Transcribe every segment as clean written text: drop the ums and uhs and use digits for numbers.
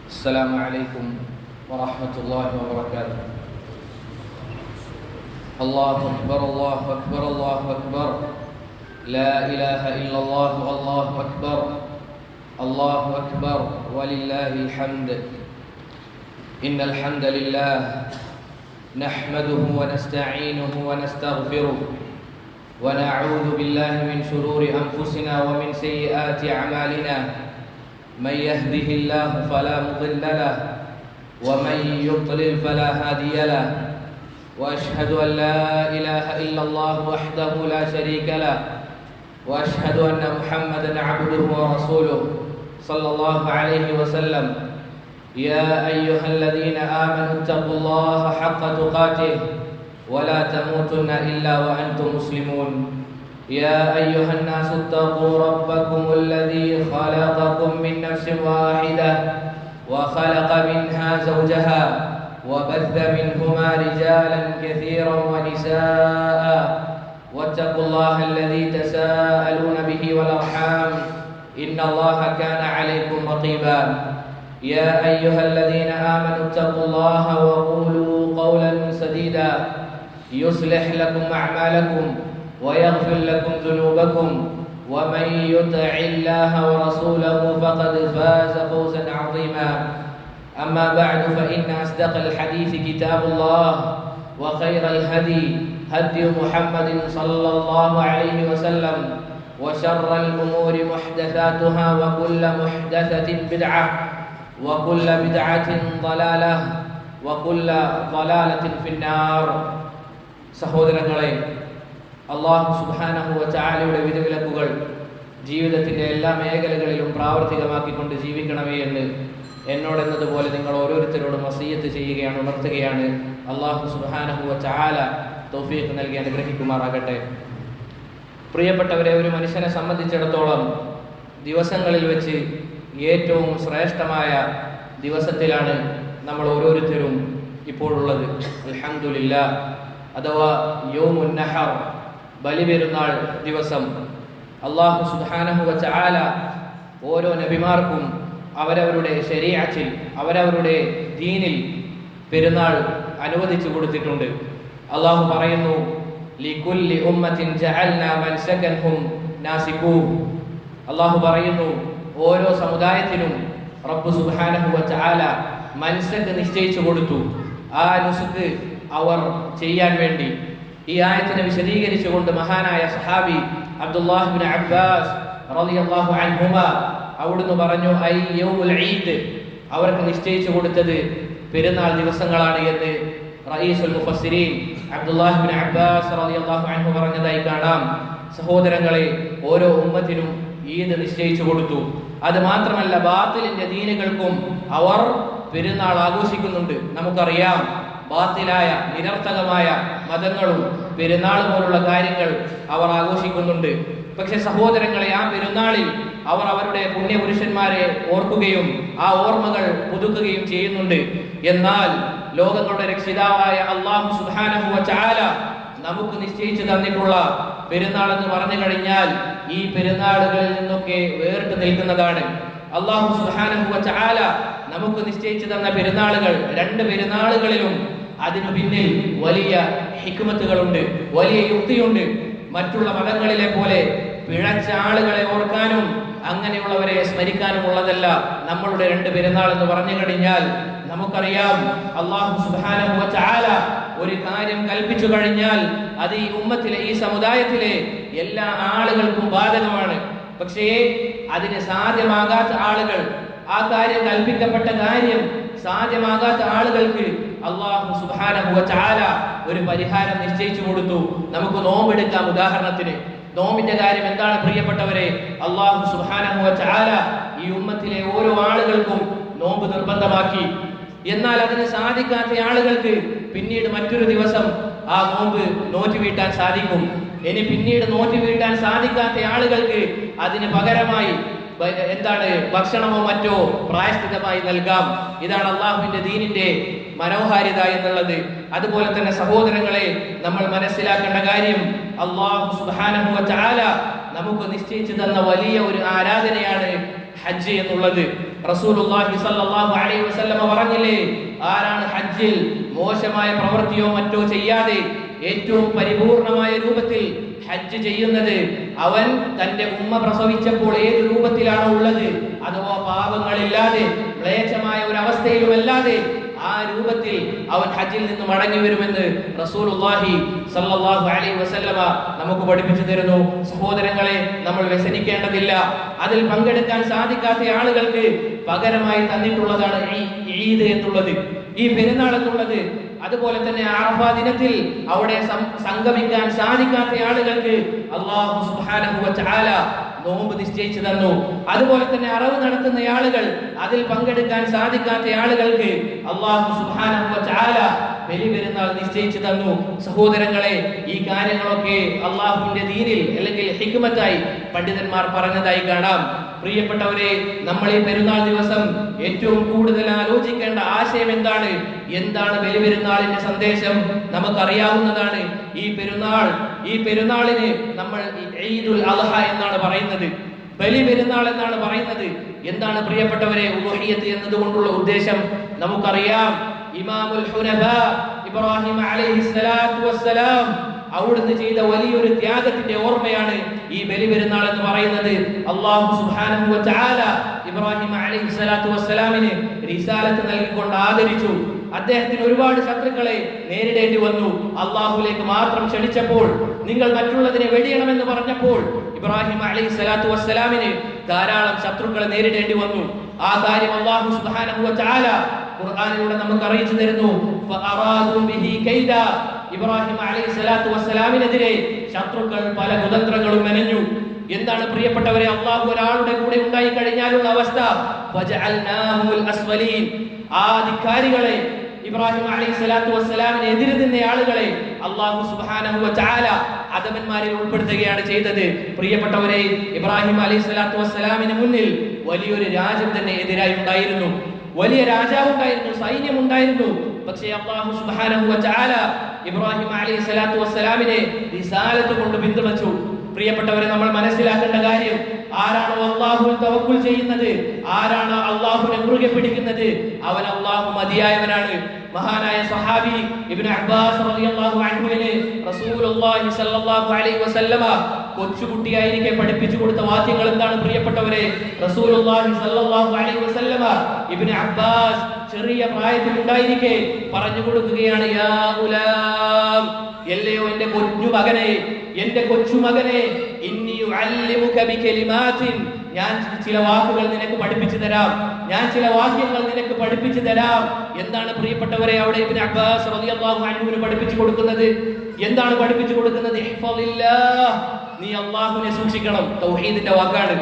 السلام عليكم ورحمة الله وبركاته. الله أكبر الله أكبر الله أكبر، لا إله إلا الله الله أكبر الله أكبر ولله الحمد. إن الحمد لله نحمده ونستعينه ونستغفره ونعوذ بالله من شرور أنفسنا ومن سيئات أعمالنا. من يهده الله فلا مضل له ومن يضلل فلا هادي له، وأشهد أن لا إله إلا الله وحده لا شريك له، وأشهد أن محمدا عبده ورسوله صلى الله عليه وسلم. يا أيها الذين آمنوا اتقوا الله حق تقاته ولا تموتن إلا وأنتم مسلمون. يا أيها الناس اتقوا ربكم الذي خلقكم من نفس واحدة وخلق منها زوجها وبث منهما رجالا كثيرا ونساء، واتقوا الله الذي تساءلون به والأرحام إن الله كان عليكم رقيبا. يا أيها الذين آمنوا اتقوا الله وقولوا قولا سديدا يصلح لكم أعمالكم ويغفر لكم ذنوبكم، ومن يطع الله ورسوله فقد فاز فوزا عظيما. أما بعد، فإن أصدق الحديث كتاب الله، وخير الهدي هدي محمد صلى الله عليه وسلم، وشر الأمور محدثاتها، وكل محدثة بدعة، وكل بدعة ضلالة، وكل ضلالة في النار. സഹോദരങ്ങളെ, അല്ലാഹു സുബ്ഹാനഹു വ തആലയുടെ വിധിവിലക്കുകൾ ജീവിതത്തിൻ്റെ എല്ലാ മേഖലകളിലും പ്രാവർത്തികമാക്കിക്കൊണ്ട് ജീവിക്കണമേ എന്ന് എന്നോടെന്നതുപോലെ നിങ്ങൾ ഓരോരുത്തരോടും വസിയ്യത്ത് ചെയ്യുകയാണ്, ഉണർത്തുകയാണ്. അല്ലാഹു സുബ്ഹാനഹു വ തആല തൗഫീഖ് നൽകി അനുഗ്രഹിക്കുമാറാകട്ടെ. പ്രിയപ്പെട്ടവരെ, ഒരു മനുഷ്യനെ സംബന്ധിച്ചിടത്തോളം ദിവസങ്ങളിൽ വെച്ച് ഏറ്റവും ശ്രേഷ്ഠമായ ദിവസത്തിലാണ് നമ്മൾ ഓരോരുത്തരും ഇപ്പോഴുള്ളത്. അൽഹംദുലില്ലാ, അഥവാ യൗമുൻ നഹർ, ബലിപെരുന്നാൾ ദിവസം. അല്ലാഹു സുബ്ഹാനഹു വ തആല ഓരോ നബിമാർക്കും അവരവരുടെ ശരീഅത്തിൽ, അവരവരുടെ ദീനിൽ പെരുന്നാൾ അനുവദിച്ചു കൊടുത്തിട്ടുണ്ട്. അല്ലാഹു പറയുന്നു, ലികുല്ലി ഉമ്മത്തിൻ ജഅൽനാ മൻസകൻഹും നാസികൂഹ്. അല്ലാഹു പറയുന്നു, ഓരോ സമുദായത്തിനും റബ്ബ് സുബ്ഹാനഹു വ തആല മൻസക് നിശ്ചയിച്ചു കൊടുത്തു. ആ നുസുക്ക് അവർ ചെയ്യാൻ വേണ്ടി ഈ ആയത്തിനെ വിശദീകരിച്ചുകൊണ്ട് മഹാനായ സഹാബി അബ്ദുല്ലാഹ് ഇബ്നു അബ്ബാസ് റളിയല്ലാഹു അൻഹുമാ അവിടുന്ന് പറഞ്ഞു, ഐ യൗമുൽ ഈദ്, അവർക്ക് നിശ്ചയിച്ചു കൊടുത്തത് പെരുന്നാൾ ദിവസങ്ങളാണ് എന്ന് റഈസുൽ മുഫസ്സിരീൻ അബ്ദുല്ലാഹ് ഇബ്നു അബ്ബാസ് റളിയല്ലാഹു അൻഹു പറഞ്ഞതായി കാണാം. സഹോദരങ്ങളെ, ഓരോ ഉമ്മത്തിനും ഈദ് നിശ്ചയിച്ചു കൊടുത്തു. അത് മാത്രമല്ല, ബാത്തിലിന്റെ ദീനുകൾക്കും അവർ പെരുന്നാൾ ആഘോഷിക്കുന്നുണ്ട്. നമുക്കറിയാം, ബാത്തിലായ നിരർത്ഥകമായ മതങ്ങളും പെരുന്നാൾ പോലുള്ള കാര്യങ്ങൾ അവർ ആഘോഷിക്കുന്നുണ്ട്. പക്ഷെ സഹോദരങ്ങളെ, ആ പെരുന്നാളിൽ അവർ അവരുടെ പുണ്യപുരുഷന്മാരെ ഓർക്കുകയും ആ ഓർമ്മകൾ പുതുക്കുകയും ചെയ്യുന്നുണ്ട്. എന്നാൽ ലോകങ്ങളുടെ രക്ഷിതാവായ അല്ലാഹു സുബ്ഹാനഹു വ തആല നമുക്ക് നിശ്ചയിച്ചു തന്നിട്ടുള്ള പെരുന്നാൾ എന്ന് പറഞ്ഞു കഴിഞ്ഞാൽ ഈ പെരുന്നാളുകളിൽ നിന്നൊക്കെ വേറിട്ട് നിൽക്കുന്നതാണ്. അല്ലാഹു സുബ്ഹാനഹു വ തആല നമുക്ക് നിശ്ചയിച്ചു തന്ന പെരുന്നാളുകൾ, രണ്ട് പെരുന്നാളുകളിലും അതിനു പിന്നിൽ വലിയ ഹിക്മത്തുകളുണ്ട്, വലിയ യുക്തിയുണ്ട്. മറ്റുള്ള മതങ്ങളിലെ പോലെ പിഴച്ച ആളുകളെ ഓർക്കാനും അങ്ങനെയുള്ളവരെ സ്മരിക്കാനും ഉള്ളതല്ല നമ്മളുടെ രണ്ട് പെരുന്നാൾ എന്ന് പറഞ്ഞു കഴിഞ്ഞാൽ. നമുക്കറിയാം, അല്ലാഹു സുബ്ഹാനഹു വ തആല ഒരു കാര്യം കൽപ്പിച്ചു കഴിഞ്ഞാൽ അത് ഈ ഉമ്മത്തിലെ, ഈ സമുദായത്തിലെ എല്ലാ ആളുകൾക്കും ബാധകമാണ്. പക്ഷേ അതിന് സാധ്യമാകാത്ത ആളുകൾ, ആ കാര്യം കൽപ്പിക്കപ്പെട്ട കാര്യം സാധ്യമാകാത്ത ആളുകൾക്ക് അല്ലാഹു സുബ്ഹാനഹു വ തആല ഒരു പരിഹാരം നിശ്ചയിച്ചു കൊടുത്തു. നമുക്ക് നോമ്പെടുക്കാം. ഉദാഹരണത്തിന്, നോമ്പിന്റെ കാര്യം എന്താണ് പ്രിയപ്പെട്ടവരെ? അല്ലാഹു സുബ്ഹാനഹു വ തആല ഈ ഉമ്മത്തിലെ ഓരോ ആളുകൾക്കും നോമ്പ് നിർബന്ധമാക്കി. എന്നാൽ അതിന് സാധിക്കാത്ത ആളുകൾക്ക് പിന്നീട് മറ്റൊരു ദിവസം ആ നോമ്പ് നോറ്റ് വീട്ടാൻ സാധിക്കും. ഇനി പിന്നീട് നോറ്റ് വീട്ടാൻ സാധിക്കാത്ത ആളുകൾക്ക് അതിന് പകരമായി എന്താണ്, ഭക്ഷണമോ മറ്റോ പ്രായശ്ചിത്തമായി നൽകാം. ഇതാണ് അള്ളാഹുവിന്റെ ദീനിന്റെ മനോഹാരിത എന്നുള്ളത്. അതുപോലെ തന്നെ സഹോദരങ്ങളെ, നമ്മൾ മനസ്സിലാക്കേണ്ട കാര്യം, അല്ലാഹു സുബ്ഹാനഹു വ തആല നമുക്ക് നിശ്ചയിച്ചു തന്ന വലിയ ഒരു ആരാധനയാണ് ഹജ്ജ് എന്നുള്ളത്. റസൂലുള്ളാഹി സ്വല്ലല്ലാഹു അലൈഹി വസല്ലമ പറഞ്ഞില്ലേ, ആരാണ് ഹജ്ജിൽ മോശമായ പ്രവൃത്തിയോ മറ്റോ ചെയ്യാതെ ഏറ്റവും പരിപൂർണമായ രൂപത്തിൽ ഹജ്ജ് ചെയ്യുന്നത്, അവൻ തന്റെ ഉമ്മ പ്രസവിച്ചപ്പോൾ ഏത് രൂപത്തിലാണോ ഉള്ളത്, അഥവാ പാപങ്ങളില്ലാതെ മ്ലേച്ഛമായ ഒരു അവസ്ഥയിലുമല്ലാതെ ആ രൂപത്തിൽ അവൻ ഹജ്ജിൽ നിന്ന് മടങ്ങി വരുമെന്ന് റസൂലുള്ളാഹി സ്വല്ലല്ലാഹു അലൈഹി വസല്ലമ നമുക്ക് പഠിപ്പിച്ചു തരുന്നു. സഹോദരങ്ങളെ, നമ്മൾ വ്യസനിക്കേണ്ടതില്ല. അതിൽ പങ്കെടുക്കാൻ സാധിക്കാത്ത ആളുകൾക്ക് പകരമായി തന്നിട്ടുള്ളതാണ് ഈദ് എന്നുള്ളത്, ഈ പെരുന്നാൾ എന്നുള്ളത്. അതുപോലെ തന്നെ അറഫ ദിനത്തിൽ അവിടെ സംഗമിക്കാൻ സാധിക്കാത്ത ആളുകൾക്ക് അല്ലാഹു സുബ്ഹാനഹു വ തആല നോമ്പ് നിശ്ചയിച്ചു തന്നു. അതുപോലെ തന്നെ അറവ് നടത്തുന്ന ആളുകൾ, അതിൽ പങ്കെടുക്കാൻ സാധിക്കാത്ത ആളുകൾക്ക് അല്ലാഹു സുബ്ഹാനഹു വ തആല ബലിപെരുന്നാൾ നിശ്ചയിച്ചു തന്നു. സഹോദരങ്ങളെ, ഈ കാര്യങ്ങളൊക്കെ അല്ലാഹുവിന്റെ ദീനിൽ അല്ലെങ്കിൽ ഹിക്മത്തായി പണ്ഡിതന്മാർ പറഞ്ഞതായി കാണാം. പ്രിയപ്പെട്ടവരെ, നമ്മൾ ഈ പെരുന്നാൾ ദിവസം ഏറ്റവും കൂടുതൽ ആലോചിക്കേണ്ട ആശയം എന്താണ്? എന്താണ് ബലിപെരുന്നാളിന്റെ സന്ദേശം? നമുക്കറിയാവുന്നതാണ്. ഈ പെരുന്നാളിന് നമ്മൾ ഈദുൽ അദ്ഹ എന്നാണ് പറയുന്നത്, ബലിപെരുന്നാൾ എന്നാണ് പറയുന്നത്. എന്താണ് പ്രിയപ്പെട്ടവരെ ഉളുഹിയ്യത്ത് എന്നതുകൊണ്ടുള്ള ഉദ്ദേശം? നമുക്കറിയാം, ഇമാമുൽ ഹുനഫാ ഇബ്രാഹിം അലൈഹിസ്സലാത്തു വസ്സലാം അവിടുന്ന് ചെയ്ത വലിയൊരു ത്യാഗത്തിന്റെ ഓർമ്മയാണ് ഈ ബലിപെരുന്നാൾ എന്ന് പറയുന്നത്. അല്ലാഹു സുബ്ഹാനഹു വ തആല ഇബ്രാഹിം അലൈഹിസ്സലാത്തു വസ്സലാമിന് റിസാലത്ത് നൽകിക്കൊണ്ട് ആദരിച്ചു. അദ്ദേഹത്തിന് ഒരുപാട് ശത്രുക്കളെ നേരിടേണ്ടി വന്നു. അള്ളാഹുലേക്ക് മാത്രം ക്ഷണിച്ചപ്പോൾ, നിങ്ങൾ മറ്റുള്ളതിനെ വെടിയണമെന്ന് പറഞ്ഞപ്പോൾ ഇബ്രാഹിം അലൈഹിസ്സലാത്തു വസ്സലാമിന് ധാരാളം ശത്രുക്കളെ നേരിടേണ്ടി വന്നു. ആ കാര്യം അല്ലാഹു സുബ്ഹാനഹു വ തആല ഖുർആനിലൂടെ നമുക്ക് അറിയിച്ചു തരുന്നു. ഫഅറാദു ബിഹി കൈദ, ഇബ്രാഹിം അലൈഹിസ്സലാത്തു വസ്സലാമിനെതിരെ ശത്രുക്കൾ പല കുതന്ത്രങ്ങളും മെനഞ്ഞു. എന്താണ് പ്രിയപ്പെട്ടവരെ, അല്ലാഹു ഒരാളുടെ കൂടെ ഉണ്ടായി കഴിഞ്ഞാലുള്ള അവസ്ഥ? ഫജഅൽനാഹുൽ അസ്വലീൻ, ആ ധിക്കാരികളെ, ഇബ്രാഹിം അലൈഹിസ്സലാത്തു വസ്സലാമിനെ എതിര് നിന്ന ആളുകളെ അല്ലാഹു സുബ്ഹാനഹു വ തആല അദമന്മാരിൽ ഉൾപ്പെടുത്തുകയാണ് ചെയ്തത്. പ്രിയപ്പെട്ടവരെ, ഇബ്രാഹിം അലൈഹിസ്സലാത്തു വസ്സലാമിന് മുന്നിൽ വലിയൊരു രാജ്യം തന്നെ എതിരായി ഉണ്ടായിരുന്നു, വലിയ രാജാവുണ്ടായിരുന്നു, സൈന്യമുണ്ടായിരുന്നു. പക്ഷേ അല്ലാഹു സുബ്ഹാനഹു വ തആല ഇബ്രാഹിം അലൈഹിസ്സലാത്തു വസ്സലാമിനെ റിസാലത്ത് കൊണ്ട് പിന്തുണച്ചു. പ്രിയപ്പെട്ടവരെ, നമ്മൾ മനസ്സിലാക്കേണ്ട കാര്യം, ആരാണോ അല്ലാഹുവിൽ തവക്കുൽ ചെയ്യുന്നത്, ആരാണ് അല്ലാഹുവിനെ മുറുകെ പിടിക്കുന്നത്, അവൻ അല്ലാഹു മതിയായവനാണ്. മഹാനായ സഹാബി ഇബ്നു അബ്ബാസ് റളിയല്ലാഹു അൻഹുവിനെ റസൂലുള്ളാഹി സ്വല്ലല്ലാഹു അലൈഹി വസല്ലമ കൊച്ചുകുട്ടിയായിരിക്കെ പഠിപ്പിച്ചു കൊടുത്ത വാക്യങ്ങൾ എന്താണ് പ്രിയപ്പെട്ടവരെ? റസൂലുള്ളാഹി സ്വല്ലല്ലാഹു അലൈഹി വസല്ലമ ഇബ്നു അബ്ബാസ് ചെറിയ പ്രായത്തിൽ ഉണ്ടായിരിക്കെ പറഞ്ഞു കൊടുക്കുകയാണ്, യാ ഗുലാം, എല്ലയോ എന്റെ കുഞ്ഞു മകനെ, എന്റെ കൊച്ചുമകനെ, ഇന്നി ഉഅല്ലിമുക ബികലിമാത്തിൻ, ഞാൻ ചില വാക്കുകൾ നിനക്ക് പഠിപ്പിച്ചു തരാം, ഞാൻ ചില വാക്യങ്ങൾ നിനക്ക് പഠിപ്പിച്ചു തരാം. എന്താണ് പ്രിയപ്പെട്ടവരെ അവിടെ ഇബ്നു അബ്ബാസ് റളിയല്ലാഹു അൻഹുവിനെ പഠിപ്പിച്ചു കൊടുക്കുന്നത്? എന്താണ് പഠിപ്പിച്ചു കൊടുക്കുന്നത്? ഇഹ്ഫദില്ലാഹ്, നീ അല്ലാഹുവിനെ സൂക്ഷിക്കണം. തൗഹീദിന്റെ വാക്കാണ്.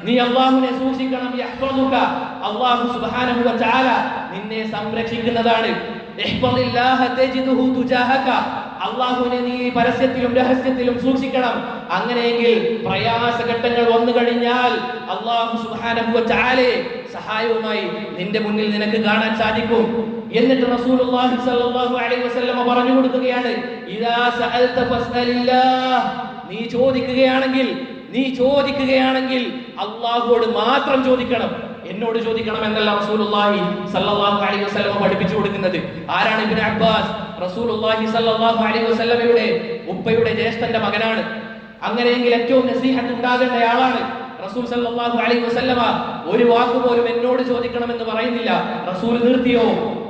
നീ അല്ലാഹുവിനെ സൂക്ഷിക്കണം. യഹ്ഫദുക, അല്ലാഹു സുബ്ഹാനഹു വ തആല നിന്നെ സംരക്ഷിക്കുന്നതാണ്. ഇഹ്ഫദില്ലാഹ തജിദുഹു തുജാഹക, അല്ലാഹുവിനെ നീ പരസ്യത്തിലും രഹസ്യത്തിലും സൂക്ഷിക്കണം. അങ്ങനെയെങ്കിൽ പ്രയാസഘട്ടങ്ങൾ വന്നു കഴിഞ്ഞാൽ അല്ലാഹു സുബ്ഹാനഹു വ തആലയെ സഹായവുമായി നിന്റെ മുന്നിൽ നിനക്ക് കാണാൻ സാധിക്കും. എന്നിട്ട് റസൂലുള്ളാഹി സ്വല്ലല്ലാഹു അലൈഹി വസല്ലമ പറഞ്ഞു കൊടുക്കുകയാണ്, ഇദാ സഅൽത ഫസ്അലില്ലാഹ്, നീ ചോദിക്കുകയാണെങ്കിൽ അല്ലാഹുവോട് മാത്രം ചോദിക്കണം, എന്നോട് ചോദിക്കണം എന്നല്ല റസൂലുള്ളാഹി സ്വല്ലല്ലാഹു അലൈഹി വസല്ലമ പഠിപ്പിച്ചു കൊടുക്കുന്നത്. ആരാണ് ഇബ്നു അബ്ബാസ്? റസൂലുള്ളാഹി സ്വല്ലല്ലാഹു അലൈഹി വസല്ലമയുടെ ഉപ്പയുടെ ജ്യേഷ്ഠന്റെ മകനാണ്. അങ്ങനെയെങ്കിൽ ഏറ്റവും നസീഹത്ത് ഉണ്ടാകേണ്ട ആളാണ്. റസൂൽ സല്ലല്ലാഹു അലൈഹി വസല്ലമ ഒരു വാക്ക് പോലും എന്നോട് ചോദിക്കണമെന്ന് പറയുന്നില്ല. റസൂൽ നിർത്തിയോ?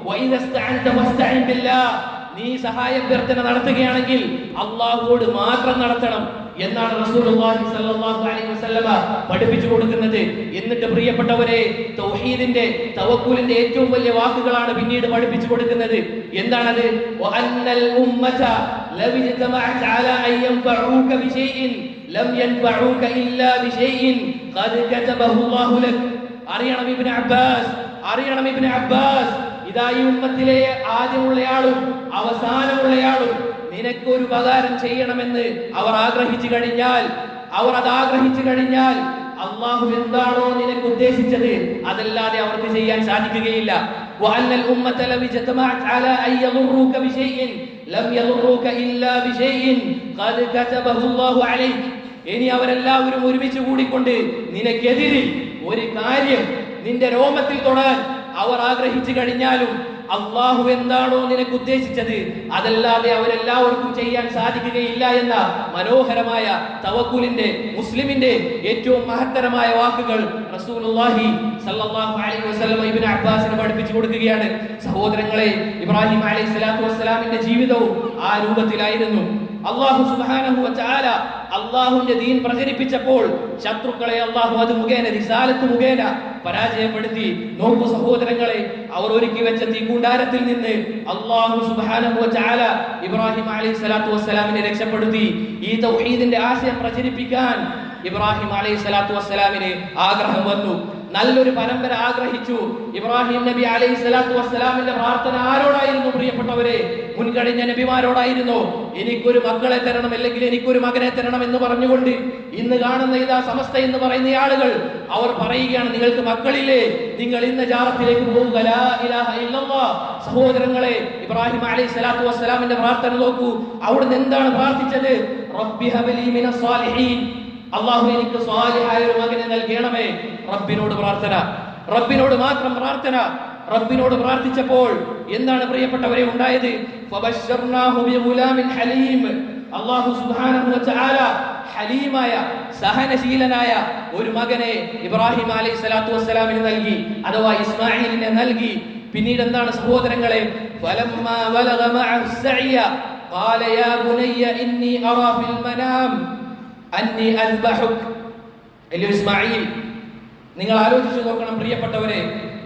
വഇദസ്തഅൻത ഫസ്തഇൻ ബില്ലാഹ്, നീ സഹായാഭ്യർത്ഥന നടത്തുകയാണെങ്കിൽ അല്ലാഹുവോട് മാത്രം നടത്തണം എന്നാണ് റസൂലുള്ളാഹി സ്വല്ലല്ലാഹു അലൈഹി വസല്ലമ പഠിപ്പിച്ചു കൊടുക്കുന്നത്. എന്നിട്ട് പ്രിയപ്പെട്ടവരെ, തൗഹീദിന്റെ തവക്കുലിന്റെ ഏറ്റവും വലിയ വാക്കുകളാണ് പിന്നീട് പഠിപ്പിച്ചു കൊടുക്കുന്നത്. എന്താണത്? വഅന്നൽ ഉമ്മത ലവ് ഇജ്തമഅത് അലാ അൻ യൻഫഉക ബിശൈഇൻ ലം യൻഫഉക ഇല്ലാ ബിശൈഇൻ ഖദ് കതബഹു അല്ലാഹു ലക്. അറിയണം ഇബ്നു അബ്ബാസ്, ഇതാ ഈ ഉമ്മത്തിലെ ആദ്യമുള്ളയാളും അവസാനമുള്ളയാളും നിനക്ക് ഒരു ഉപകാരം ചെയ്യണമെന്ന് അവർ ആഗ്രഹിച്ചു കഴിഞ്ഞാൽ അല്ലാഹു എന്താണോ നിനക്ക് ഉദ്ദേശിച്ചത് അതല്ലാതെ അവർക്ക് ചെയ്യാൻ സാധിക്കുകയില്ല. വഅന്നൽ ഉമ്മത ലം ഇജ്തമഅത് അലാ അൻ യദുറുക ബിശൈഇൻ ലം യദുറുക ഇല്ലാ ബിശൈഇൻ ഖദ് കതബഹു അല്ലാഹു അലൈക്. ഇനി അവരെല്ലാവരും ഒരുമിച്ച് കൂടിക്കൊണ്ട് നിനക്കെതിരിൽ ഒരു കാര്യം നിന്റെ രോമത്തിൽ തൊടാൻ അവർ ആഗ്രഹിച്ചു കഴിഞ്ഞാലും അള്ളാഹു എന്താണോ നിനക്ക് ഉദ്ദേശിച്ചത് അതല്ലാതെ അവരെല്ലാവർക്കും ചെയ്യാൻ സാധിക്കുകയില്ല എന്ന മനോഹരമായ തവക്കുലിന്റെ മുസ്ലിമിന്റെ ഏറ്റവും മഹത്തരമായ വാക്കുകൾ റസൂലുള്ളാഹി സ്വല്ലല്ലാഹു അലൈഹി വസല്ലം ഇബ്നു അബ്ബാസിന് പഠിപ്പിച്ചു കൊടുക്കുകയാണ്. സഹോദരങ്ങളെ, ഇബ്രാഹിം അലൈഹിസ്സലാത്തു വസ്സലാമിന്റെ ജീവിതവും ആ രൂപത്തിലായിരുന്നു. അല്ലാഹു സുബ്ഹാനഹു വ തആല അല്ലാഹുവിന്റെ ദീൻ പ്രചരിപ്പിച്ചപ്പോൾ ശത്രുക്കളെ അല്ലാഹു അത് മുഖേന റിസാലത്ത് മുഖേന പരാജയപ്പെടുത്തി. നോക്കൂ സഹോദരങ്ങളെ, അവർ ഒരുക്കി വെച്ച തീകൂണ്ടാരത്തിൽ നിന്ന് അല്ലാഹു സുബ്ഹാനഹു വ തആല ഇബ്രാഹിം അലൈഹിസ്സലാത്തു വസ്സലാമിനെ രക്ഷപ്പെടുത്തി. ഈ തൗഹീദിന്റെ ആശയം പ്രചരിപ്പിക്കാൻ ഇബ്രാഹിം അലൈഹിസ്സലാത്തു വസ്സലാമിന് ആഗ്രഹം വന്നു. നല്ലൊരു പരമ്പര ആഗ്രഹിച്ചു. ഇബ്രാഹിം നബി അലൈഹിസ്സലാത്തു വസ്സലാമിന്റെ പ്രാർത്ഥന ആരോടായിരുന്നു പ്രിയപ്പെട്ടവരെ? മുൻകഴിഞ്ഞ നബിമാരോടായിരുന്നു. എനിക്കൊരു മക്കളെ തരണം, അല്ലെങ്കിൽ എനിക്കൊരു മകനെ തരണം എന്ന് പറഞ്ഞുകൊണ്ട് ഇന്ന് കാണുന്ന ഇതാ സമസ്ത എന്ന് പറയുന്ന ആളുകൾ അവർ പറയുകയാണ്, നിങ്ങൾക്ക് മക്കളില്ലേ, നിങ്ങൾ ഇന്ന ജാറത്തിലേക്ക് പോവുക, ലാ ഇലാഹ ഇല്ലല്ലാഹ്. സഹോദരങ്ങളെ, ഇബ്രാഹിം അലൈഹിസ്സലാത്തു വസ്സലാമിന്റെ പ്രാർത്ഥന നോക്കൂ. അവിടുന്ന് എന്താണ് പ്രാർത്ഥിച്ചത്? റബ്ബി ഹബ്ലി മിനസ് സാലിഹീൻ, അല്ലാഹു എനിക്ക് സ്വാലിഹായ ഒരു മകനെ നൽകണമേ. റബ്ബിനോട് പ്രാർത്ഥന, റബ്ബിനോട് മാത്രം പ്രാർത്ഥന. റബ്ബിനോട് പ്രാർത്ഥിച്ചപ്പോൾ എന്താണ് പ്രിയപ്പെട്ടവരെ ഉണ്ടായത്? ഫബശ്ശർനാഹു ബിഗുലാമിൻ ഹലീം. അല്ലാഹു സുബ്ഹാനഹു വ തആല ഹലീമായ സഹനശീലനായ ഒരു മകനെ ഇബ്രാഹിം അലൈഹിസ്സലാത്തു വസ്സലാമിന് നൽകി, അഥവാ ഇസ്മാഈലിനെ നൽകി. പിന്നീട് എന്താണ് സഹോദരങ്ങളെ? ഫലമ്മാ ബലഗ മഅഹു സഅയ ഖാല യാ ബുനയ്യ ഇന്നി അറാ ഫിൽ മനാം അന്നി അദ്ബഹുക്. ഇസ്മാഈൽ, നിങ്ങൾ ആലോചിച്ചു നോക്കണം പ്രിയപ്പെട്ടവരെ,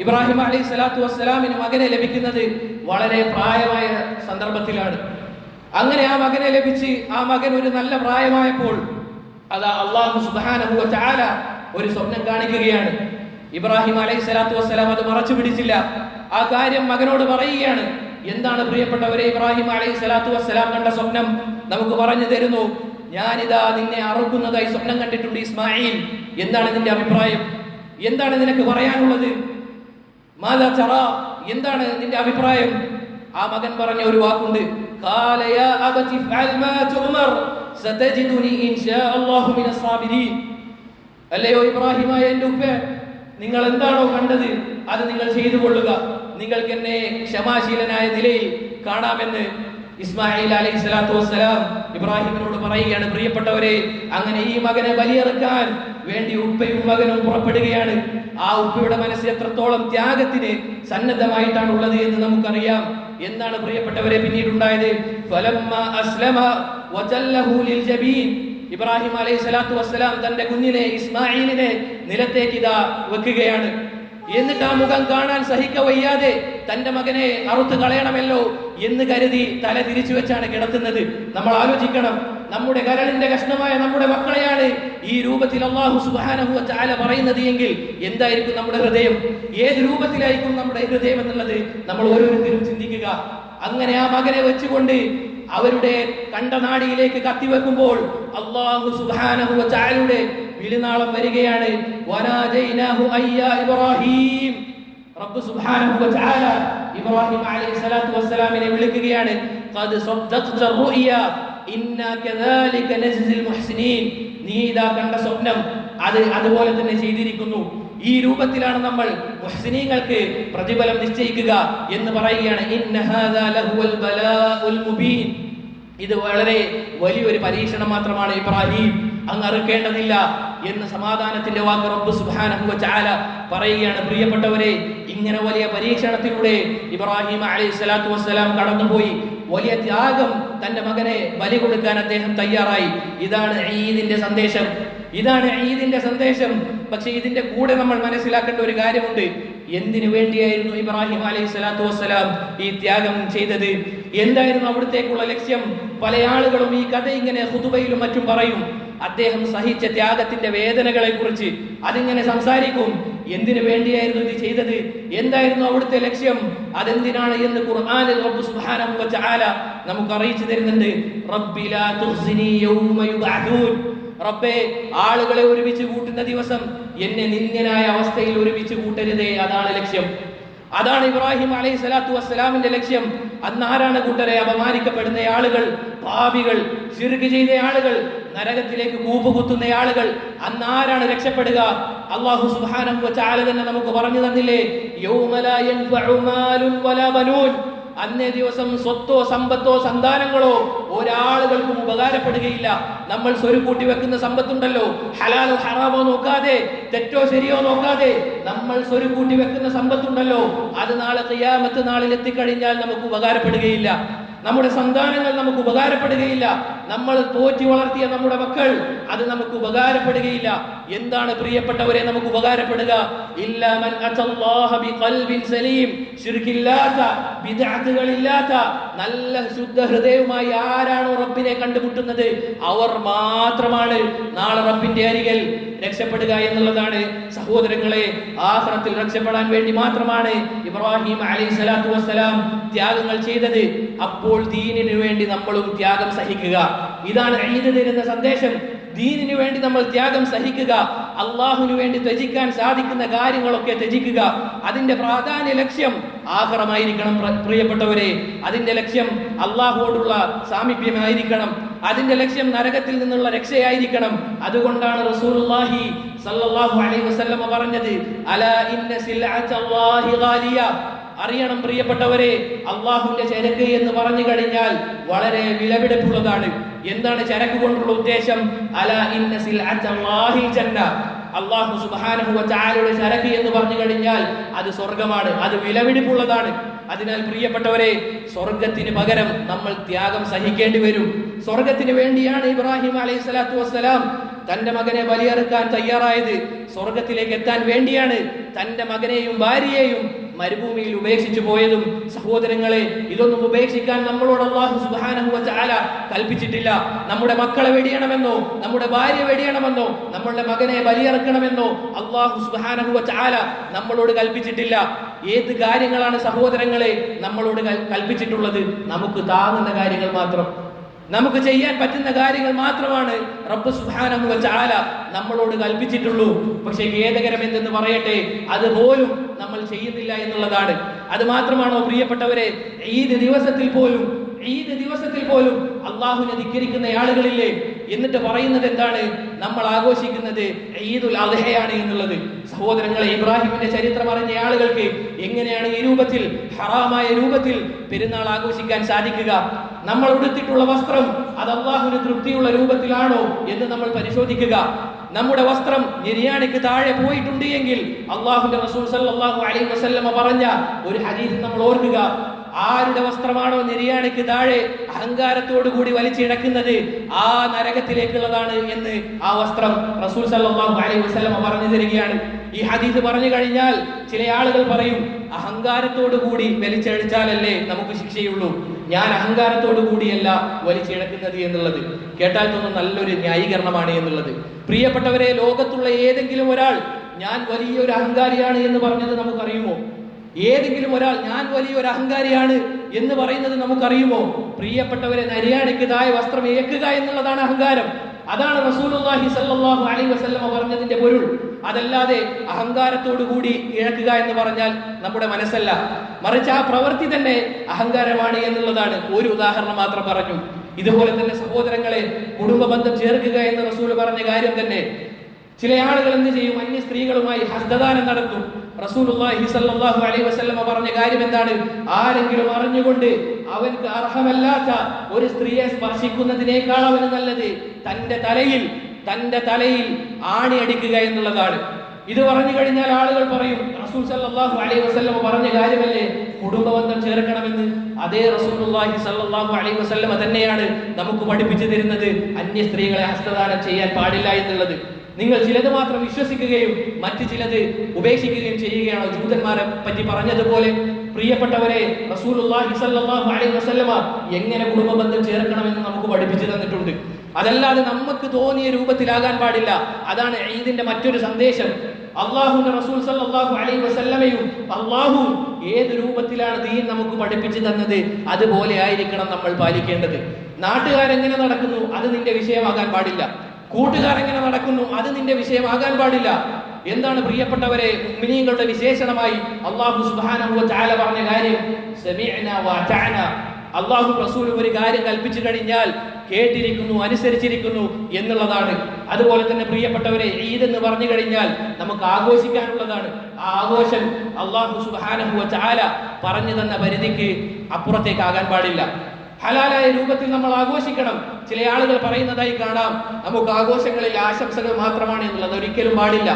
ഇബ്രാഹിം അലൈഹിസ്സലാത്തു വസ്സലാമിന് മകനെ ലഭിക്കുന്നത് വളരെ പ്രായമായ സന്ദർഭത്തിലാണ്. അങ്ങനെ ആ മകനെ ലഭിച്ച് ആ മകൻ ഒരു നല്ല പ്രായമായപ്പോൾ അതാ അല്ലാഹു സുബ്ഹാനഹു വ തആല ഒരു സ്വപ്നം കാണിക്കുകയാണ്. ഇബ്രാഹിം അലൈഹിസ്സലാത്തു വസ്സലാം അത് മറച്ചു പിടിച്ചില്ല. ആ കാര്യം മകനോട് പറയുകയാണ്. എന്താണ് പ്രിയപ്പെട്ടവരെ ഇബ്രാഹിം അലൈഹിസ്സലാത്തു വസ്സലാം കണ്ട സ്വപ്നം? നമുക്ക് പറഞ്ഞു തരുന്നു. ഞാനിതാ നിന്നെ അറുക്കുന്നതായി സ്വപ്നം കണ്ടിട്ടുണ്ട് ഇസ്മായിൽ. എന്താണ് നിന്റെ അഭിപ്രായം? എന്താണ് നിനക്ക് പറയാനുള്ളത്? മാദാ തറാ, എന്താണ് നിന്റെ അഭിപ്രായം? ആ മകൻ പറഞ്ഞ ഒരു വാക്കുണ്ട്, ഖാല യാ അബതി ഫഅൽ മാ തുമർ സതജിദുനി ഇൻഷാ അല്ലാഹു മിനസ് സാബിരീൻ. അല്ലയോ ഇബ്രാഹിമായ എൻ്റെ ഉപ്പേ, നിങ്ങൾ എന്താണോ കണ്ടത് അത് നിങ്ങൾ ചെയ്തു കൊള്ളുക, നിങ്ങൾക്ക് എന്നെ ക്ഷമാശീലനായ നിലയിൽ കാണാമെന്ന് ഇസ്മായിൽ അലൈഹിസ്സലാത്തു വസ്സലാം ഇബ്രാഹിമിനോട് പറയുകയാണ്. പ്രിയപ്പെട്ടവരെ, അങ്ങനെ ഈ മകനെ ബലിയറുക്കാൻ വേണ്ടി ഉപ്പയും മകനും പുറപ്പെടുകയാണ്. ആ ഉപ്പയുടെ മനസ്സ് എത്രത്തോളം ത്യാഗത്തിന് സന്നദ്ധമായിട്ടാണ് ഉള്ളത് എന്ന് നമുക്കറിയാം. എന്താണ് പ്രിയപ്പെട്ടവരെ പിന്നീടുണ്ടായത്? ഫലമ്മാ അസ്ലമ വജല്ലഹു ലിൽ ജബീൻ. ഇബ്രാഹിം അലൈഹിസ്സലാത്തു വസ്സലാം തന്റെ കുഞ്ഞിനെ ഇസ്മായിലിനെ നിലത്തേക്ക് ഇതാ വെക്കുകയാണ്. എന്നിട്ട് ആ മുഖം കാണാൻ സഹിക്കവയ്യാതെ തന്റെ മകനെ അറുത്ത് കളയണമല്ലോ എന്ന് കരുതി തല തിരിച്ചു വെച്ചാണ് കിടത്തുന്നത്. നമ്മൾ ആലോചിക്കണം, നമ്മുടെ കരളിന്റെ കഷ്ണമായ നമ്മുടെ മക്കളെയാണ് ഈ രൂപത്തിൽ അല്ലാഹു സുബ്ഹാനഹു വ തആല പറയുന്നത് എങ്കിൽ എന്തായിരിക്കും നമ്മുടെ ഹൃദയം? ഏത് രൂപത്തിലായിരിക്കും നമ്മുടെ ഹൃദയം എന്നുള്ളത് നമ്മൾ ഓരോരുത്തരും ചിന്തിക്കുക. അങ്ങനെ ആ മകനെ വെച്ചുകൊണ്ട് അവരുടെ കണ്ടനാടിയിലേക്ക് കത്തിവെക്കുമ്പോൾ അല്ലാഹു സുബ്ഹാനഹു വ തആലയുടെ വിളിനാളം വരികയാണ്. വനാജൈനാഹു അയ്യാ ഇബ്രാഹിം. റബ്ബ് സുബ്ഹാനഹു വ തആല ഇബ്രാഹിം അലൈഹിസ്സലാത്തു വസ്സലാമിനെ വിളിക്കുകയാണ്. ഖദ് സദ്ദഖ്ത റുയ ഇന്നാ കദാലിക നജ്സിൽ മുഹ്സിനീൻ. നീ ഇതാ കണ്ട സ്വപ്നം അത് അതുപോലെ തന്നെ ചെയ്തിരിക്കുന്നു. ഈ രൂപത്തിലാണ് നമ്മൾ മുഹ്സിനീങ്ങൾക്ക് പ്രതിഫലം നിശ്ചയിക്കുക എന്ന് പറയുകയാണ്. ഇന്ന ഹാദാ ലഹുവൽ ബലാഉൽ മുബീൻ. ഇത് വളരെ വലിയൊരു പരീക്ഷണം മാത്രമാണ് ഇബ്രാഹിം, അങ്ങ് അറുക്കേണ്ടതില്ല എന്ന് സമാധാനത്തിന്റെ വാക്ക് റബ്ബ് സുബ്ഹാനഹു വ തആല പറയുകയാണ്. പ്രിയപ്പെട്ടവരെ, ഇങ്ങനെ വലിയ പരീക്ഷണത്തിലൂടെ ഇബ്രാഹിം അലൈഹിസ്സലാത്തു വസ്സലാം കടന്നുപോയി. വലിയ ത്യാഗം തന്റെ മകനെ ബലി കൊടുക്കാൻ അദ്ദേഹം തയ്യാറായി. ഇതാണ് ഈദിന്റെ സന്ദേശം, ഇതാണ് ഈദിന്റെ സന്ദേശം. പക്ഷെ ഇതിന്റെ കൂടെ നമ്മൾ മനസ്സിലാക്കേണ്ട ഒരു കാര്യമുണ്ട്. എന്തിനു വേണ്ടിയായിരുന്നു ഇബ്രാഹിം അലൈഹിസ്സലാത്തു വസ്സലാം ഈ ത്യാഗം ചെയ്തത്? എന്തായിരുന്നു അവിടത്തേക്കുള്ള ലക്ഷ്യം? പല ആളുകളും ഈ കഥ ഇങ്ങനെ ഖുതുബയിലും മറ്റും പറയും. അദ്ദേഹം സഹിച്ച ത്യാഗത്തിന്റെ വേദനകളെ കുറിച്ച് അതിങ്ങനെ സംസാരിക്കും. എന്തിനു വേണ്ടിയായിരുന്നു ഇത് ചെയ്തത്? എന്തായിരുന്നു അവിടുത്തെ ലക്ഷ്യം? അതെന്തിനാണ് എന്ന് ഖുർആനിൽ റബ്ബ് സുബ്ഹാനഹു വ തആല നമുക്ക് അറിയിച്ചു തരുന്നുണ്ട്. റബ്ബി ലാ തുഖ്സിനി യൗമ യുബഅദൂൻ. റബ്ബേ, ആളുകളെ ഒരുമിച്ച് കൂട്ടുന്ന ദിവസം എന്നെ നിന്ദ്യനായ അവസ്ഥയിൽ ഒരുമിച്ച് കൂട്ടരുതേ. അതാണ് ലക്ഷ്യം. അതാണ് ഇബ്രാഹിം അലൈഹി സ്വലാത്തു വസ്സലാമിന്റെ ലക്ഷ്യം. അന്ന് ആരാണ് കൂട്ടരെ അപമാനിക്കപ്പെടുന്ന ആളുകൾ, പാപികൾ, ശിർക്ക് ചെയ്ത ആളുകൾ, നരകത്തിലേക്ക് കൂപ്പുകുത്തുന്ന ആളുകൾ? അന്ന് ആരാണ് രക്ഷപ്പെടുക? അല്ലാഹു സുബ്ഹാനഹു വ തആല തന്നെ നമുക്ക് പറഞ്ഞു തന്നില്ലേ, യൗമ ലാ യൻഫഉ മാലുൻ വലാ ബനൂൻ. അന്നേ ദിവസം സ്വത്തോ സമ്പത്തോ സന്താനങ്ങളോ ഒരാളുകൾക്കും ഉപകാരപ്പെടുകയില്ല. നമ്മൾ സ്വരുക്കൂട്ടി വെക്കുന്ന സമ്പത്തുണ്ടല്ലോ, ഹലാലോ ഹറാമോ നോക്കാതെ, തെറ്റോ ശരിയോ നോക്കാതെ നമ്മൾ സ്വരുക്കൂട്ടി വെക്കുന്ന സമ്പത്തുണ്ടല്ലോ, അത് നാളെ ഖിയാമത്ത് നാളിൽ എത്തിക്കഴിഞ്ഞാൽ നമുക്ക് ഉപകാരപ്പെടുകയില്ല. നമ്മുടെ സന്താനങ്ങൾ നമുക്ക് ഉപകാരപ്പെടുകയില്ല. നമ്മൾ പോറ്റി വളർത്തിയ നമ്മുടെ മക്കൾ, അത് നമുക്ക് ഉപകാരപ്പെടുകയില്ല. എന്താണ് പ്രിയപ്പെട്ടവരെ നമുക്ക് ഉപകാരപ്പെടുക? ഇല്ലാ മൻ അത്തല്ലാഹ ബിഖൽബിൻ സലീം. ശിർക്കില്ലാത്ത, ബിദ്അത്തുകളില്ലാത്ത, നല്ല ശുദ്ധ ഹൃദയവുമായി ആരാണോ റബ്ബിനെ കണ്ടുമുട്ടുന്നത് അവർ മാത്രമാണ് നാളെ റബ്ബിന്റെ അരികിൽ രക്ഷപ്പെടുക എന്നുള്ളതാണ്. സഹോദരങ്ങളെ, ആഖിറത്തിൽ രക്ഷപ്പെടാൻ വേണ്ടി മാത്രമാണ് ഇബ്രാഹിം അലൈഹി സ്വലാത്തു വസ്സലാം ത്യാഗങ്ങൾ ചെയ്തത്. അപ്പോൾ ദീനിനു വേണ്ടി നമ്മളും ത്യാഗം സഹിക്കുക. ഇതാണ് ഈദ് തരുന്ന സന്ദേശം. ദീനിനു വേണ്ടി നമ്മൾ ത്യാഗം സഹിക്കുക. അള്ളാഹുവിനു വേണ്ടി ത്യജിക്കാൻ സാധിക്കുന്ന കാര്യങ്ങളൊക്കെ ത്യജിക്കുക. അതിന്റെ പ്രാധാന്യ ലക്ഷ്യം ആഖിറമായിരിക്കണം പ്രിയപ്പെട്ടവരെ. അതിന്റെ ലക്ഷ്യം അള്ളാഹുവോടുള്ള സാമീപ്യമായിരിക്കണം. അതിന്റെ ലക്ഷ്യം നരകത്തിൽ നിന്നുള്ള രക്ഷയായിരിക്കണം. അതുകൊണ്ടാണ് റസൂലുള്ളാഹി സല്ലല്ലാഹു അലൈഹി വസല്ലം പറഞ്ഞത്, അലാ ഇന്ന സിൽഅത്തല്ലാഹി ഗാലിയ. അറിയണം പ്രിയപ്പെട്ടവരെ, അള്ളാഹുവിന്റെ ചരക്ക് എന്ന് പറഞ്ഞു കഴിഞ്ഞാൽ വളരെ വിലപിടിപ്പുള്ളതാണ്. എന്താണ് ചരക്ക് കൊണ്ടുള്ള ഉദ്ദേശം? അലാ ഇന്ന സിൽഅത്തല്ലാഹിൽ ജന്ന. അല്ലാഹു സുബ്ഹാനഹു വ തആലയുടെ ചരക്ക് എന്ന് പറഞ്ഞു കഴിഞ്ഞാൽ അത് സ്വർഗ്ഗമാണ്, അത് വിലപിടിപ്പുള്ളതാണ്. അതിനാൽ പ്രിയപ്പെട്ടവരെ, സ്വർഗത്തിന് പകരം നമ്മൾ ത്യാഗം സഹിക്കേണ്ടി വരും. സ്വർഗത്തിന് വേണ്ടിയാണ് ഇബ്രാഹിം അലൈഹി സ്വലാത്തു വസ്സലാം തന്റെ മകനെ ബലിയറുക്കാൻ തയ്യാറായത്. സ്വർഗത്തിലേക്ക് എത്താൻ വേണ്ടിയാണ് തന്റെ മകനെയും ഭാര്യയെയും മരുഭൂമിയിൽ ഉപേക്ഷിച്ചു പോയതും. സഹോദരങ്ങളെ, ഇതൊന്നും ഉപേക്ഷിക്കാൻ നമ്മളോട് അല്ലാഹു സുബ്ഹാനഹു വ തആല കൽപ്പിച്ചിട്ടില്ല. നമ്മുടെ മക്കളെ വെടിയണമെന്നോ, നമ്മുടെ ഭാര്യ വെടിയണമെന്നോ, നമ്മളുടെ മകനെ ബലിയറുക്കണമെന്നോ അല്ലാഹു സുബ്ഹാനഹു വ തആല നമ്മളോട് കൽപ്പിച്ചിട്ടില്ല. ഏത് കാര്യങ്ങളാണ് സഹോദരങ്ങളെ നമ്മളോട് കൽപ്പിച്ചിട്ടുള്ളത്? നമുക്ക് താങ്ങുന്ന കാര്യങ്ങൾ മാത്രം, നമുക്ക് ചെയ്യാൻ പറ്റുന്ന കാര്യങ്ങൾ മാത്രമാണ് റബ്ബ് സുബ്ഹാനഹു വ തആല നമ്മളോട് കൽപ്പിച്ചിട്ടുള്ളൂ. പക്ഷേ ഖേദകരം എന്തെന്ന് പറയട്ടെ, അതുപോലും നമ്മൾ ചെയ്യുന്നില്ല എന്നുള്ളതാണ്. അത് മാത്രമാണോ പ്രിയപ്പെട്ടവരെ, ഈദ് ദിവസത്തിൽ പോലും അള്ളാഹുവിനെ ധിക്കരിക്കുന്ന ആളുകളില്ലേ? എന്നിട്ട് പറയുന്നത് എന്താണ്? നമ്മൾ ആഘോഷിക്കുന്നത് ഈദുൽ അദ്ഹയാണ് എന്നുള്ളത്. സഹോദരങ്ങളെ, ഇബ്രാഹിമിന്റെ ചരിത്രം അറിഞ്ഞ ആളുകൾക്ക് എങ്ങനെയാണ് ഈ രൂപത്തിൽ, ഹറാമായ രൂപത്തിൽ പെരുന്നാൾ ആഘോഷിക്കാൻ സാധിക്കുക? നമ്മൾ ഉടുത്തിട്ടുള്ള വസ്ത്രം അത് അള്ളാഹുവിന് തൃപ്തിയുള്ള രൂപത്തിലാണോ എന്ന് നമ്മൾ പരിശോധിക്കുക. നമ്മുടെ വസ്ത്രം നിര്യാണിക്ക് താഴെ പോയിട്ടുണ്ട് എങ്കിൽ അള്ളാഹുവിന്റെ റസൂൽ സല്ലല്ലാഹു അലൈഹി വസല്ലമ പറഞ്ഞ ഒരു ഹദീസ് നമ്മൾ ഓർക്കുക. ആരുടെ വസ്ത്രമാണോ നിര്യാണിക്ക് താഴെ അഹങ്കാരത്തോടു കൂടി വലിച്ചിഴക്കുന്നത് ആ നരകത്തിലേക്കുള്ളതാണ് എന്ന് ആ വസ്ത്രം റസൂൽ സല്ലല്ലാഹു അലൈഹി വസല്ലമ പറഞ്ഞു തരികയാണ്. ഈ ഹദീസ് പറഞ്ഞു കഴിഞ്ഞാൽ ചില ആളുകൾ പറയും, അഹങ്കാരത്തോടു കൂടി വലിച്ചഴിച്ചാലല്ലേ നമുക്ക് ശിക്ഷയുള്ളൂ. ഞാൻ അഹങ്കാരത്തോടു കൂടിയല്ല വലിച്ചിഴക്കുന്നത് എന്നുള്ളത് കേട്ടാൽ തോന്നുന്ന നല്ലൊരു ന്യായീകരണമാണ് എന്നുള്ളത്. പ്രിയപ്പെട്ടവരെ, ലോകത്തുള്ള ഏതെങ്കിലും ഒരാൾ ഞാൻ വലിയൊരു അഹങ്കാരിയാണ് എന്ന് പറഞ്ഞത് നമുക്കറിയുമോ? ഏതെങ്കിലും ഒരാൾ ഞാൻ വലിയൊരു അഹങ്കാരിയാണ് എന്ന് പറയുന്നത് നമുക്കറിയുമോ? പ്രിയപ്പെട്ടവരെ, നര്യാണിക്ക് താഴെ വസ്ത്രം ഏക്കുക എന്നുള്ളതാണ് അഹങ്കാരം. അതാണ് റസൂലുള്ളാഹി സ്വല്ലല്ലാഹു അലൈഹി വസല്ലമ പറഞ്ഞതിന്റെ പൊരുൾ. അതല്ലാതെ അഹങ്കാരത്തോടു കൂടി ഇഴക്കുക എന്ന് പറഞ്ഞാൽ നമ്മുടെ മനസ്സല്ല, മറിച്ച് ആ പ്രവൃത്തി തന്നെ അഹങ്കാരമാണ് എന്നുള്ളതാണ്. ഒരു ഉദാഹരണം മാത്രം പറഞ്ഞു. ഇതുപോലെ തന്നെ സഹോദരങ്ങളെ, കുടുംബ ബന്ധം ചേർക്കുക എന്ന് റസൂൽ പറഞ്ഞ കാര്യം തന്നെ. ചില ആളുകൾ എന്ത് ചെയ്യും? അന്യ സ്ത്രീകളുമായി ഹസ്തദാനം നടത്തും. റസൂലുള്ളാഹി സ്വല്ലല്ലാഹു അലൈഹി വസല്ലമ പറഞ്ഞ കാര്യം എന്താണ്? ആരെങ്കിലും അറിഞ്ഞുകൊണ്ട് അവർക്ക് അർഹമല്ലാത്ത ഒരു സ്ത്രീയെ സ്പർശിക്കുന്നതിനേക്കാൾ അവന് നല്ലത് തന്റെ തലയിൽ ആണി അടിക്കുക എന്നുള്ളതാണ്. ഇത് പറഞ്ഞു കഴിഞ്ഞാൽ ആളുകൾ പറയും, റസൂൽ സല്ലല്ലാഹു അലൈഹി വസല്ലമ പറഞ്ഞ കാര്യമല്ലേ കുടുംബബന്ധം ചേർക്കണമെന്ന്? അതേ റസൂലുള്ളാഹി സല്ലല്ലാഹു അലൈഹി വസല്ലമ തന്നെയാണ് നമുക്ക് പഠിപ്പിച്ചു തരുന്നത് അന്യ സ്ത്രീകളെ ഹസ്തദാനം ചെയ്യാൻ പാടില്ല എന്നുള്ളത്. നിങ്ങൾ ചിലത് മാത്രം വിശ്വസിക്കുകയും മറ്റു ചിലത് ഉപേക്ഷിക്കുകയും ചെയ്യുകയാണോ? ജൂതന്മാരെ പറ്റി പറഞ്ഞതുപോലെ. പ്രിയപ്പെട്ടവരെ, റസൂലുള്ളാഹി സ്വല്ലല്ലാഹു അലൈഹി വസല്ലമ എങ്ങനെ കുടുംബബന്ധം ചേർക്കണമെന്ന് നമുക്ക് പഠിപ്പിച്ചു തന്നിട്ടുണ്ട്. അതല്ലാതെ നമുക്ക് തോന്നിയ രൂപത്തിലാകാൻ പാടില്ല. അതാണ് ഈദിന്റെ മറ്റൊരു സന്ദേശം. അല്ലാഹുവിന്റെ റസൂൽ സല്ലല്ലാഹു അലൈഹി വസല്ലമയും അല്ലാഹു ഏത് രൂപത്തിലാണ് ദീൻ നമുക്ക് പഠിപ്പിച്ചു തന്നത് അതുപോലെ ആയിരിക്കണം നമ്മൾ പാലിക്കേണ്ടത്. നാട്ടുകാരെങ്ങനെ നടക്കുന്നു അത് നിന്റെ വിഷയമാകാൻ പാടില്ല. കൂട്ടുകാരെങ്ങനെ നടക്കുന്നു അത് നിന്റെ വിഷയമാകാൻ പാടില്ല. എന്താണ് പ്രിയപ്പെട്ടവരെ മുഅ്മിനീങ്ങളുടെ വിശേഷണമായി അല്ലാഹു സുബ്ഹാനഹു വ തആല പറഞ്ഞ കാര്യം? സമീഅനാ വ അതഅനാ. അല്ലാഹു റസൂലും ഒരു കാര്യം കൽപ്പിച്ചു കഴിഞ്ഞാൽ കേട്ടിരിക്കുന്നു, അനുസരിച്ചിരിക്കുന്നു എന്നുള്ളതാണ്. അതുപോലെ തന്നെ പ്രിയപ്പെട്ടവരെ, ഈദ് എന്ന് പറഞ്ഞു കഴിഞ്ഞാൽ നമുക്ക് ആഘോഷിക്കാനുള്ളതാണ്. ആ ആഘോഷം അല്ലാഹു സുബ്ഹാനഹു വ തആല പറഞ്ഞു തന്ന പരിധിക്ക് അപ്പുറത്തേക്കാകാൻ പാടില്ല. ഹലാലായ രൂപത്തിൽ നമ്മൾ ആഘോഷിക്കണം. ചില ആളുകൾ പറയുന്നതായി കാണാം, നമുക്ക് ആഘോഷങ്ങളിൽ ആശംസകൾ മാത്രമാണ് എന്നുള്ളത്. ഒരിക്കലും പാടില്ല.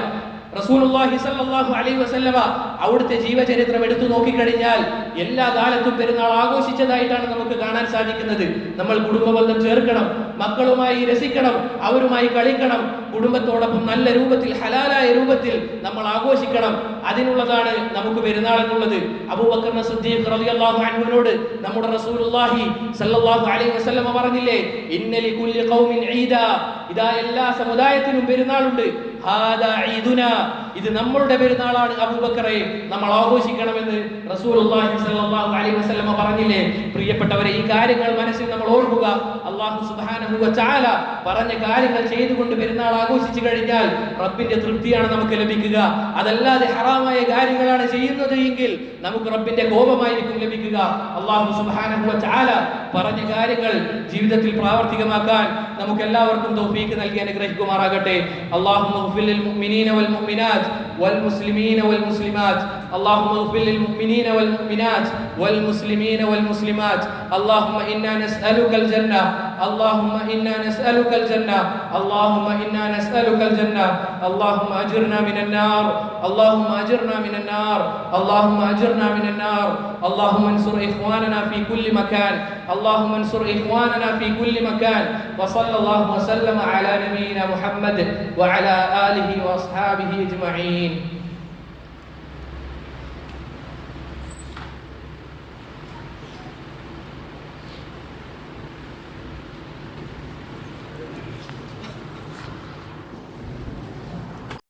റസൂലുള്ളാഹി സ്വല്ലല്ലാഹു അലൈഹി വസല്ലമ അവിടുത്തെ ജീവചരിത്രം എടുത്തു നോക്കിക്കഴിഞ്ഞാൽ എല്ലാ കാലത്തും പെരുന്നാൾ ആഘോഷിച്ചതായിട്ടാണ് നമുക്ക് കാണാൻ സാധിക്കുന്നത്. നമ്മൾ കുടുംബബന്ധം ചേർക്കണം, മക്കളുമായി രസിക്കണം, അവരുമായി കളിക്കണം, കുടുംബത്തോടൊപ്പം നല്ല രൂപത്തിൽ ഹലാലായ രൂപത്തിൽ നമ്മൾ ആഘോഷിക്കണം. അതിനുള്ളതാണ് നമുക്ക് പെരുന്നാൾ എന്നുള്ളത്. അബൂബക്കർ സിദ്ദീഖ് റളിയല്ലാഹു അൻഹുവിനോട് നമ്മുടെ റസൂലുള്ളാഹി സ്വല്ലല്ലാഹു അലൈഹി വസല്ലമ പറഞ്ഞില്ലേ, ഇന്ന ലികുല്ലി ഖൗമിൻ ഈദാ, ഇദാ എല്ലാ സമുദായത്തിനും പെരുന്നാളുണ്ട്. ഹാദാ ഈദുനാ, ഇത് നമ്മളുടെ പെരുന്നാളാണ് അബൂബക്കറെ, നമ്മൾ ആഘോഷിക്കണമെന്ന് റസൂലുള്ളാഹി സ്വല്ലല്ലാഹു അലൈഹി വസല്ലമ പറഞ്ഞില്ലേ. പ്രിയപ്പെട്ടവരെ, ഈ കാര്യങ്ങൾ മനസ്സിൽ നമ്മൾ ഓർക്കുക. അല്ലാഹു സുബ്ഹാനഹു വ തആല പറഞ്ഞ കാര്യങ്ങൾ ചെയ്തുകൊണ്ട് പെരുന്നാൾ ആഘോഷിച്ചു കഴിഞ്ഞാൽ റബ്ബിന്റെ തൃപ്തിയാണ് നമുക്ക് ലഭിക്കുക. അതല്ലാതെ ഹറാമായ കാര്യങ്ങളാണ് ചെയ്യുന്നത് എങ്കിൽ നമുക്ക് റബ്ബിന്റെ കോപമായിരിക്കും ലഭിക്കുക. അല്ലാഹു സുബ്ഹാനഹു വ തആല പറഞ്ഞ കാര്യങ്ങൾ ജീവിതത്തിൽ പ്രാവർത്തികമാക്കാൻ നമുക്ക് എല്ലാവർക്കും തൗഫീഖ് നൽകി അനുഗ്രഹിക്കുമാറാകട്ടെ. അല്ലാഹുമ്മ اغفر للمؤمنين والمؤمنات والمسلمين والمسلمات اللهم اغفر للمؤمنين والمؤمنات والمسلمين والمسلمات اللهم إنا نسألك الجنة اللهم إنا نسألك الجنة اللهم إنا نسألك الجنة اللهم أجرنا من النار اللهم أجرنا من النار اللهم أجرنا من النار اللهم انصر إخواننا في كل مكان اللهم انصر إخواننا في كل مكان وصلى الله وسلم على نبينا محمد وعلى آله وأصحابه أجمعين.